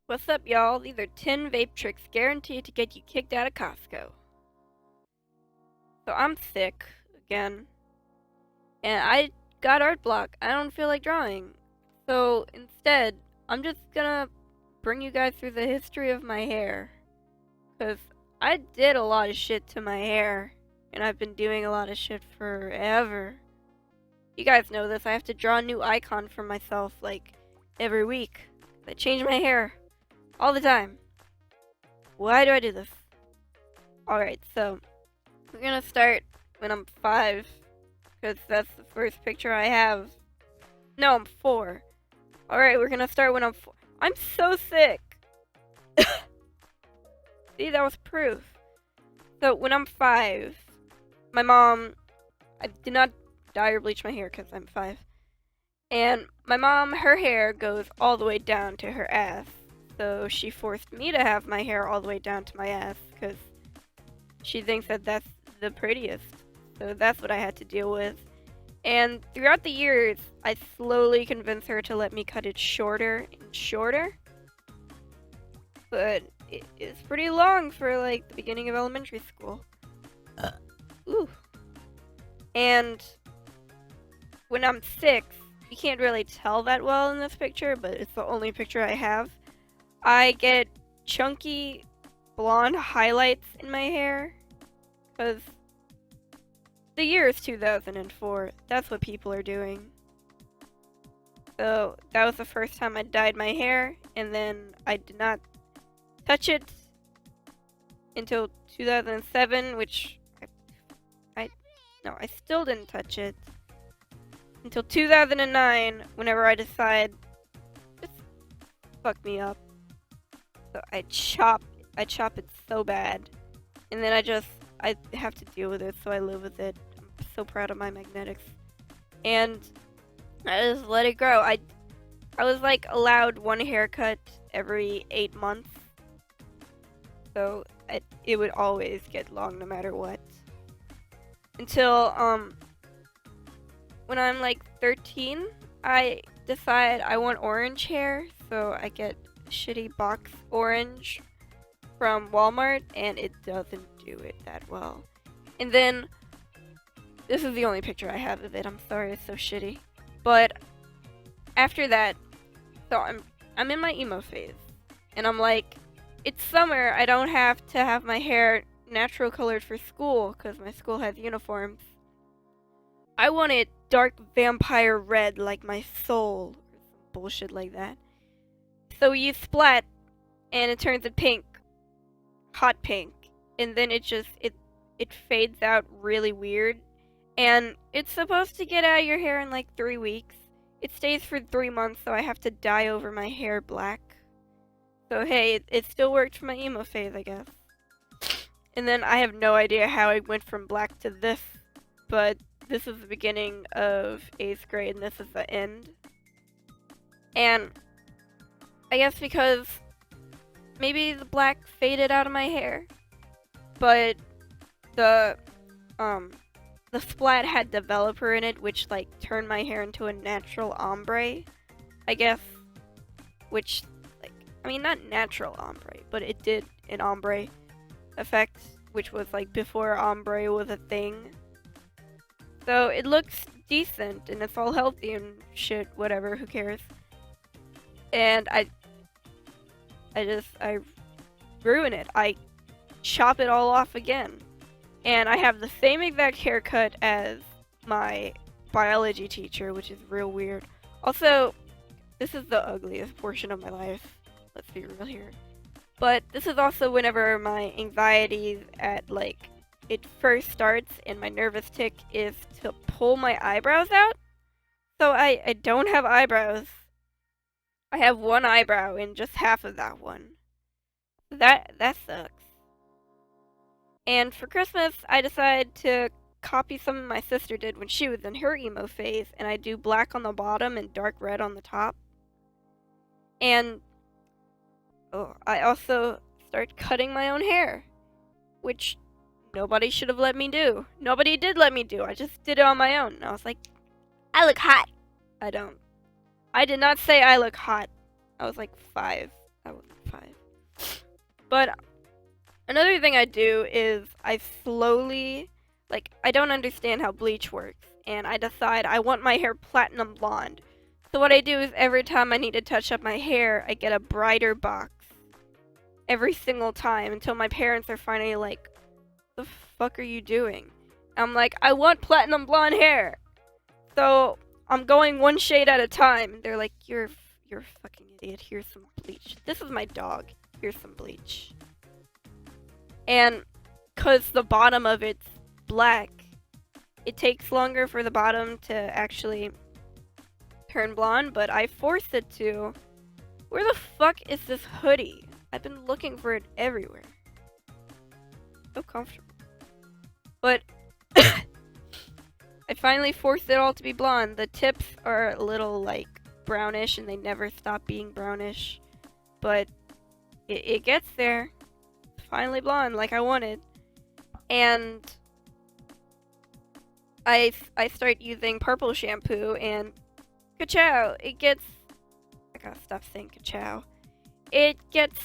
What's up, y'all? These are 10 vape tricks guaranteed to get you kicked out of Costco. So I'm sick again, and I got art block. I don't feel like drawing. So instead, I'm just gonna bring you guys through the history of my hair. Because I did a lot of shit to my hair, and I've been doing a lot of shit forever. You guys know this. I have to draw a new icon for myself, like, every week. I change my hair all the time. Why do I do this? Alright, so we're gonna start when I'm 5, because that's the first picture I have. No, I'm 4. Alright, we're gonna start when I'm 4. I'm so sick! See, that was proof. So, when I'm 5, my mom... I did not dye or bleach my hair because I'm 5. And my mom, her hair goes all the way down to her ass. So she forced me to have my hair all the way down to my ass because she thinks that that's the prettiest. So that's what I had to deal with. And throughout the years, I slowly convinced her to let me cut it shorter and shorter. But it's pretty long for like the beginning of elementary school. Ooh. And when I'm 6, you can't really tell that well in this picture, but it's the only picture I have. I get chunky blonde highlights in my hair because the year is 2004. That's what people are doing. So that was the first time I dyed my hair, and then I did not touch it until 2007, which I still didn't touch it until 2009, whenever I decide just fuck me up. So I chop it so bad, and then I have to deal with it, so I live with it. I'm so proud of my magnetics, and I just let it grow. I was like allowed one haircut every 8 months, so it would always get long no matter what. Until when I'm like 13, I decide I want orange hair, so I get shitty box orange from Walmart, and it doesn't do it that well. And then this is the only picture I have of it. I'm sorry, it's so shitty. But after that, so I'm in my emo phase, and I'm like, it's summer. I don't have to have my hair natural colored for school because my school has uniforms. I want it dark vampire red like my soul, or some bullshit like that. So you splat, and it turns it pink, hot pink, and then it fades out really weird. And it's supposed to get out of your hair in like 3 weeks. It stays for 3 months, so I have to dye over my hair black. So hey, it still worked for my emo phase, I guess. And then I have no idea how I went from black to this, but this is the beginning of 8th grade, and this is the end. And I guess because maybe the black faded out of my hair, but the splat had developer in it, which like turned my hair into a natural ombre, I guess. Which, like, I mean, not natural ombre, but it did an ombre effect, which was like before ombre was a thing. So it looks decent, and it's all healthy and shit, whatever, who cares. And I ruin it. I chop it all off again. And I have the same exact haircut as my biology teacher, which is real weird. Also, this is the ugliest portion of my life. Let's be real here. But this is also whenever my anxiety at, like, it first starts, and my nervous tick is to pull my eyebrows out. So I don't have eyebrows. I have one eyebrow and just half of that one. That sucks. And for Christmas, I decided to copy something my sister did when she was in her emo phase, and I do black on the bottom and dark red on the top. And I also start cutting my own hair, which nobody should have let me do. Nobody did let me do. I just did it on my own. And I was like, I look hot. I don't. I did not say I look hot. I was like 5. I was 5. But another thing I do is I slowly, like, I don't understand how bleach works, and I decide I want my hair platinum blonde. So what I do is every time I need to touch up my hair, I get a brighter box every single time until my parents are finally like, the fuck are you doing? I'm like, I want platinum blonde hair. So I'm going one shade at a time. They're like, you're a fucking idiot. Here's some bleach. This is my dog. Here's some bleach. And cause the bottom of it's black, it takes longer for the bottom to actually turn blonde, but I forced it to. Where the fuck is this hoodie? I've been looking for it everywhere. So comfortable. But I finally forced it all to be blonde. The tips are a little like brownish and they never stop being brownish. But it gets there. It's finally blonde like I wanted. And I start using purple shampoo and ka-chow, it gets, I gotta stop saying ka-chow. It gets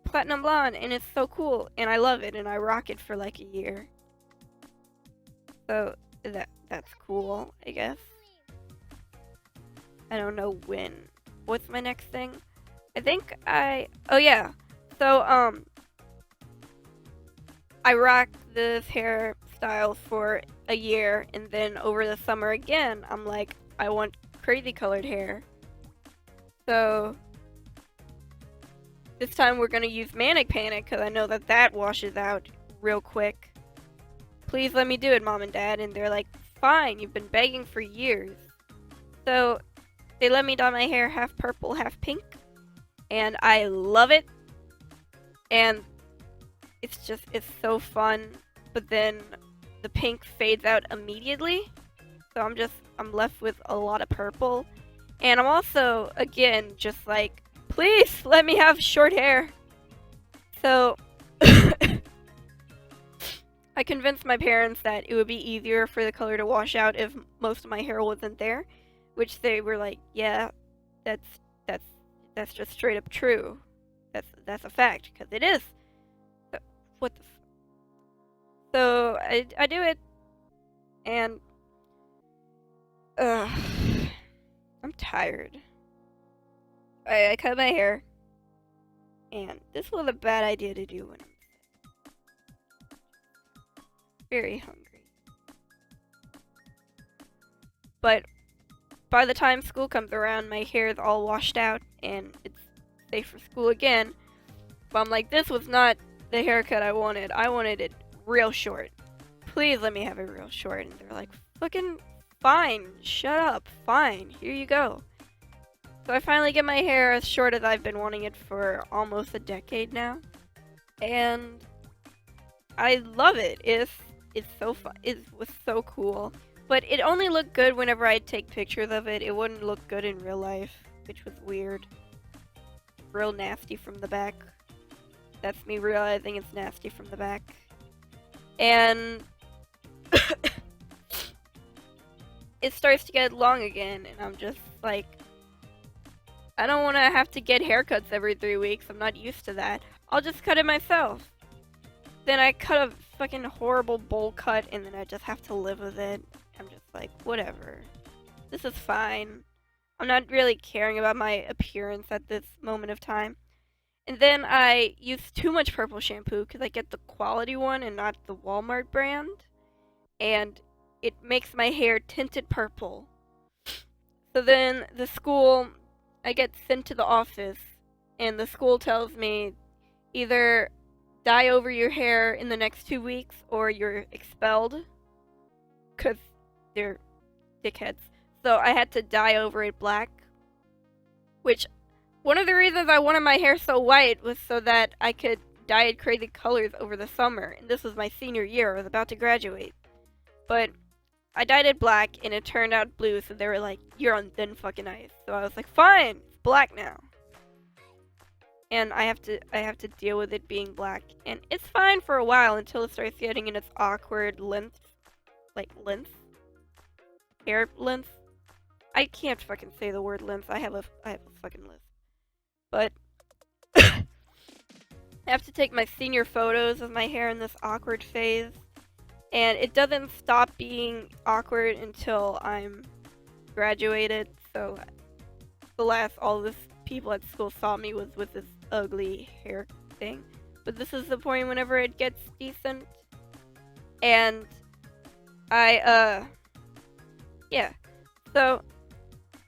platinum blonde and it's so cool and I love it and I rock it for like a year. So that's cool, I guess. I don't know when. What's my next thing? I think oh yeah. So I rocked this hairstyle for a year and then over the summer again, I'm like, I want crazy colored hair. So this time we're gonna use Manic Panic because I know that washes out real quick. Please let me do it, Mom and Dad. And they're like, fine, you've been begging for years. So they let me dye my hair half purple, half pink. And I love it. And it's so fun. But then the pink fades out immediately. So I'm left with a lot of purple. And I'm also, again, just like, please let me have short hair. So I convinced my parents that it would be easier for the color to wash out if most of my hair wasn't there, which they were like, yeah, that's just straight up true. That's a fact, because it is. So, what the so I do it, and I'm tired. I cut my hair, and this was a bad idea to do when I'm very hungry. But by the time school comes around, my hair is all washed out, and it's safe for school again. But I'm like, this was not the haircut I wanted. I wanted it real short. Please let me have it real short. And they're like, fucking fine. Shut up. Fine. Here you go. So I finally get my hair as short as I've been wanting it for almost a decade now. And I love it. It's so fun. It was so cool. But it only looked good whenever I'd take pictures of it. It wouldn't look good in real life, which was weird. Real nasty from the back. That's me realizing it's nasty from the back. And it starts to get long again, and I'm just like, I don't want to have to get haircuts every 3 weeks. I'm not used to that. I'll just cut it myself. Then I cut a fucking horrible bowl cut, and then I just have to live with it. I'm just like, whatever. This is fine. I'm not really caring about my appearance at this moment of time. And then I use too much purple shampoo because I get the quality one and not the Walmart brand. And it makes my hair tinted purple. So then the school, I get sent to the office, and the school tells me either dye over your hair in the next 2 weeks or you're expelled. Because they're dickheads. So I had to dye over it black. Which, one of the reasons I wanted my hair so white was so that I could dye it crazy colors over the summer. And this was my senior year. I was about to graduate. But I dyed it black and it turned out blue. So they were like, you're on thin fucking ice. So I was like, fine, it's black now. And I have to deal with it being black. And it's fine for a while until it starts getting in its awkward length. Like, length? Hair length? I can't fucking say the word length. I have a fucking lisp. But I have to take my senior photos of my hair in this awkward phase, and it doesn't stop being awkward until I'm graduated. So the last all this people at school saw me was with this ugly hair thing. But this is the point whenever it gets decent. And yeah. So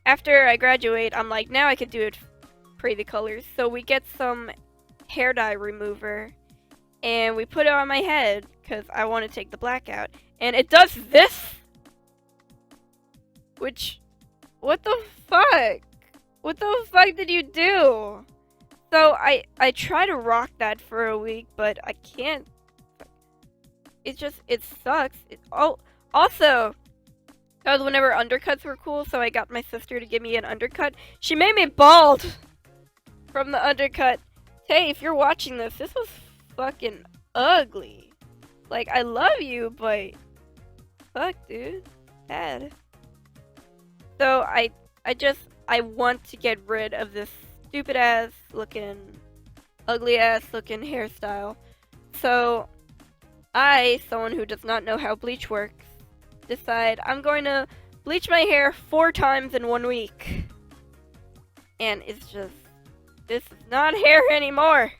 after I graduate, I'm like, now I could do it crazy colors. So we get some hair dye remover and we put it on my head because I want to take the black out. And it does this? Which, what the fuck? What the fuck did you do? So I try to rock that for a week, but I can't. It sucks. Also, because whenever undercuts were cool, so I got my sister to give me an undercut. She made me bald from the undercut. Hey, if you're watching this was fucking ugly. Like, I love you, but fuck, dude. Bad. So I want to get rid of this stupid ass looking, ugly ass looking hairstyle. So I, someone who does not know how bleach works, decide I'm going to bleach my hair 4 times in 1 week. And it's just, this is not hair anymore.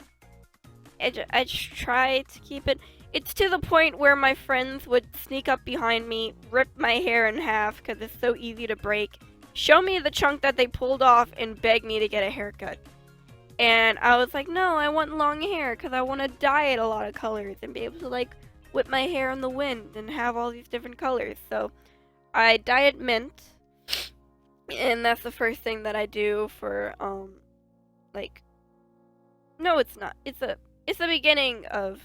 I just try to keep it. It's to the point where my friends would sneak up behind me, rip my hair in half because it's so easy to break, show me the chunk that they pulled off, and beg me to get a haircut. And I was like, no, I want long hair because I want to dye it a lot of colors and be able to, like, whip my hair in the wind and have all these different colors. So I dye it mint, and that's the first thing that I do for, like, no, it's not. It's the beginning of,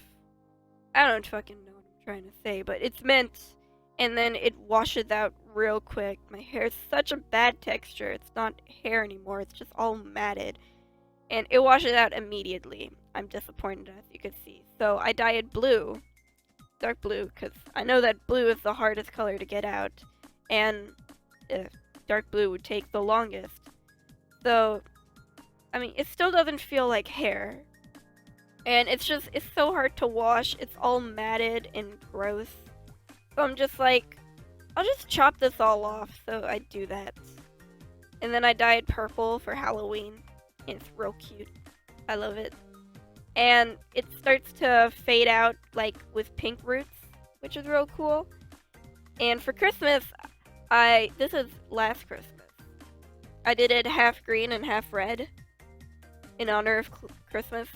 I don't fucking know what I'm trying to say, but it's mint, and then it washes out real quick. My hair is such a bad texture. It's not hair anymore. It's just all matted. And it washes out immediately. I'm disappointed, as you can see. So I dye it blue. Dark blue, because I know that blue is the hardest color to get out. And dark blue would take the longest. So, I mean, it still doesn't feel like hair. And it's so hard to wash. It's all matted and gross. So I'm just like, I'll just chop this all off. So I do that. And then I dye it purple for Halloween. And it's real cute. I love it. And it starts to fade out, like, with pink roots, which is real cool. And for Christmas, this is last Christmas, I did it half green and half red in honor of Christmas.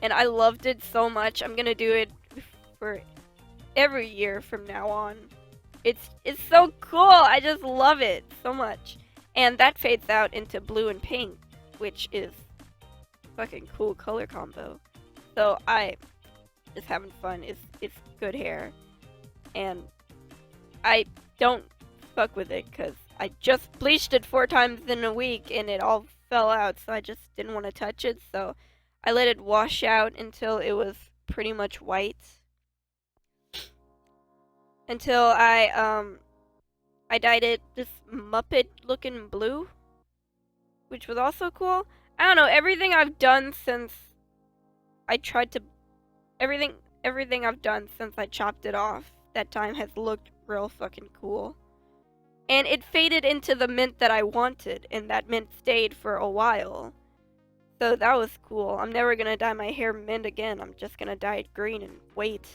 And I loved it so much. I'm gonna do it for every year from now on. It's so cool. I just love it so much. And that fades out into blue and pink, which is fucking cool color combo. So I just having fun. It's good hair. And I don't fuck with it because I just bleached it 4 times in a week and it all fell out, so I just didn't want to touch it. So I let it wash out until it was pretty much white. Until I dyed it this Muppet looking blue, which was also cool. I don't know, everything I've done since I tried to everything I've done since I chopped it off that time has looked real fucking cool. And it faded into the mint that I wanted, and that mint stayed for a while. So that was cool. I'm never gonna dye my hair mint again. I'm just gonna dye it green and wait.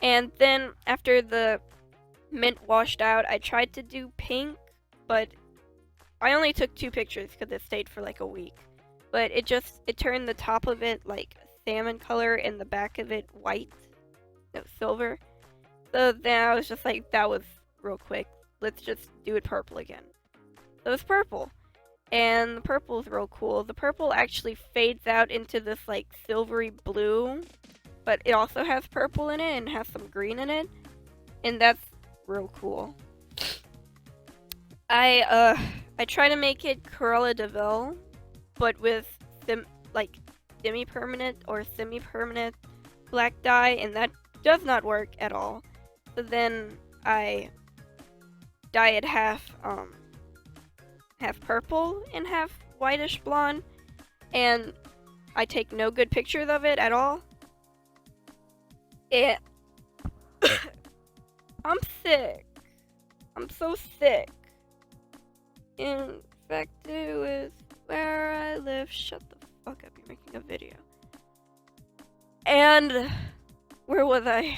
And then after the mint washed out, I tried to do pink, but I only took 2 pictures because it stayed for like a week. But it turned the top of it like salmon color and the back of it white. No, silver. So then I was just like, that was real quick. Let's just do it purple again. So it's purple. And the purple is real cool. The purple actually fades out into this like silvery blue, but it also has purple in it and has some green in it, and that's real cool. I try to make it Cruella de Vil, but with semi-permanent or semi-permanent black dye, and that does not work at all. So then I dye it half purple and half whitish blonde, and I take no good pictures of it at all. I'm sick. I'm so sick. Infected with where I live. Shut the fuck up, you're making a video. And where was I?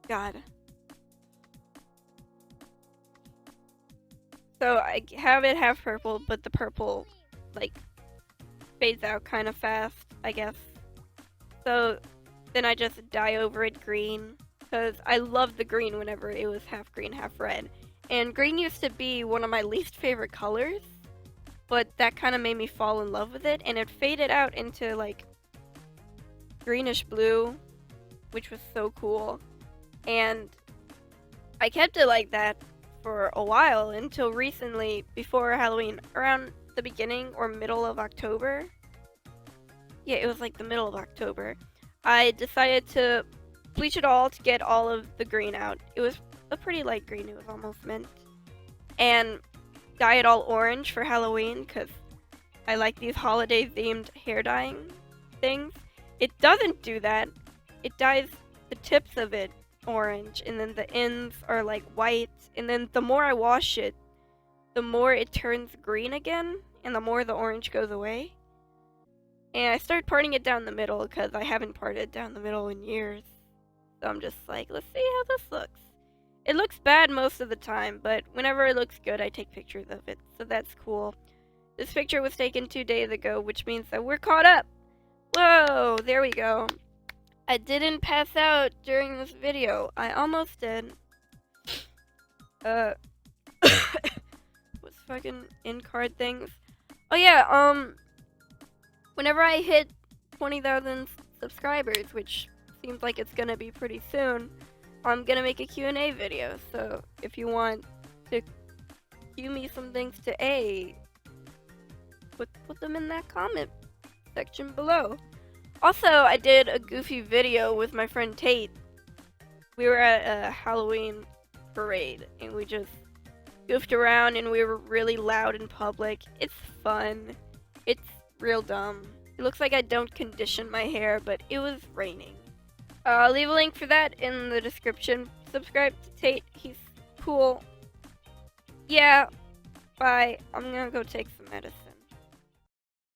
God. So I have it half purple, but the purple, like, fades out kind of fast, I guess. So then I just dye over it green, because I loved the green whenever it was half green, half red. And green used to be one of my least favorite colors, but that kind of made me fall in love with it, and it faded out into, like, greenish blue, which was so cool. And I kept it like that for a while until recently, before Halloween, around the beginning or middle of October. Yeah, it was like the middle of October. I decided to bleach it all to get all of the green out. It was a pretty light green, it was almost mint. And dye it all orange for Halloween, because I like these holiday themed hair dyeing things. It doesn't do that. It dyes the tips of it orange, and then the ends are like white, and then the more I wash it, the more it turns green again, and the more the orange goes away. And I started parting it down the middle, because I haven't parted down the middle in years. So I'm just like, let's see how this looks. It looks bad most of the time, but whenever it looks good, I take pictures of it, so that's cool. This picture was taken 2 days ago, which means that we're caught up. Whoa, there we go. I didn't pass out during this video. I almost did. What's fucking in-card things? Oh yeah, whenever I hit 20,000 subscribers, which seems like it's gonna be pretty soon, I'm gonna make a Q&A video. So if you want to cue me some things to A, put them in that comment section below. Also, I did a goofy video with my friend Tate. We were at a Halloween parade, and we just goofed around, and we were really loud in public. It's fun. It's real dumb. It looks like I don't condition my hair, but it was raining. I'll leave a link for that in the description. Subscribe to Tate. He's cool. Yeah, bye. I'm gonna go take some medicine.